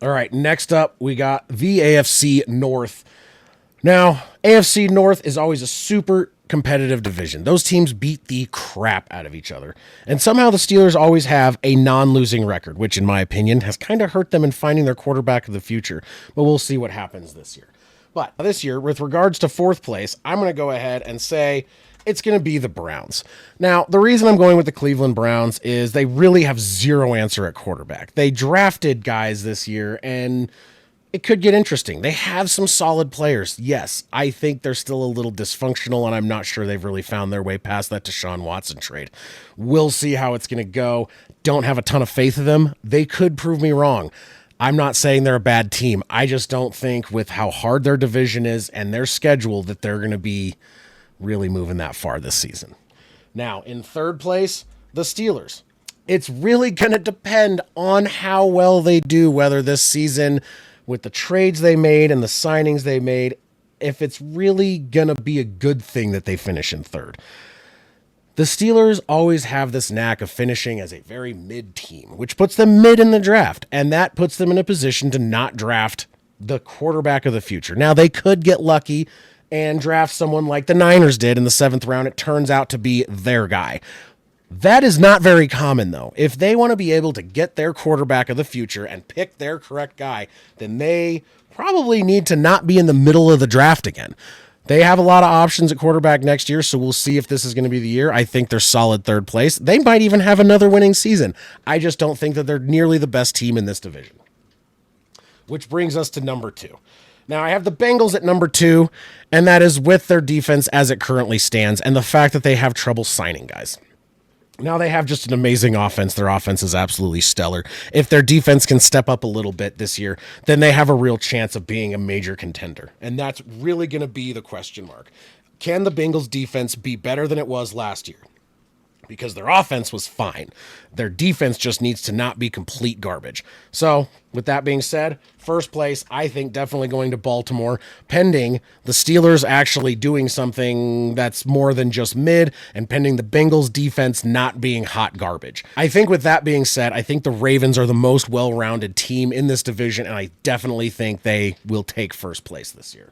All right, next up, we got the AFC North. Now, AFC North is always a super competitive division. Those teams beat the crap out of each other. And somehow the Steelers always have a non-losing record, which in my opinion has kind of hurt them in finding their quarterback of the future. But we'll see what happens this year. But this year, with regards to fourth place, I'm going to go ahead and say it's going to be the Browns. Now, the reason I'm going with the Cleveland Browns is they really have zero answer at quarterback. They drafted guys this year, and it could get interesting. They have some solid players. Yes, I think they're still a little dysfunctional, and I'm not sure they've really found their way past that Deshaun Watson trade. We'll see how it's going to go. Don't have a ton of faith in them. They could prove me wrong. I'm not saying they're a bad team. I just don't think with how hard their division is and their schedule that they're going to be really moving that far this season. Now, in third place, the Steelers. It's really going to depend on how well they do, whether this season, with the trades they made and the signings they made, if it's really going to be a good thing that they finish in third. The Steelers always have this knack of finishing as a very mid team, which puts them mid in the draft, and that puts them in a position to not draft the quarterback of the future. Now, they could get lucky and draft someone like the Niners did in the 7th round. It turns out to be their guy. That is not very common, though. If they want to be able to get their quarterback of the future and pick their correct guy, then they probably need to not be in the middle of the draft again. They have a lot of options at quarterback next year, so we'll see if this is going to be the year. I think they're solid third place. They might even have another winning season. I just don't think that they're nearly the best team in this division. Which brings us to number 2. Now, I have the Bengals at number 2, and that is with their defense as it currently stands and the fact that they have trouble signing guys. Now they have just an amazing offense. Their offense is absolutely stellar. If their defense can step up a little bit this year, then they have a real chance of being a major contender. And that's really going to be the question mark. Can the Bengals defense be better than it was last year? Because their offense was fine. Their defense just needs to not be complete garbage. So, with that being said, first place, I think definitely going to Baltimore, pending the Steelers actually doing something that's more than just mid, and pending the Bengals defense not being hot garbage. I think with that being said, I think the Ravens are the most well-rounded team in this division, and I definitely think they will take first place this year.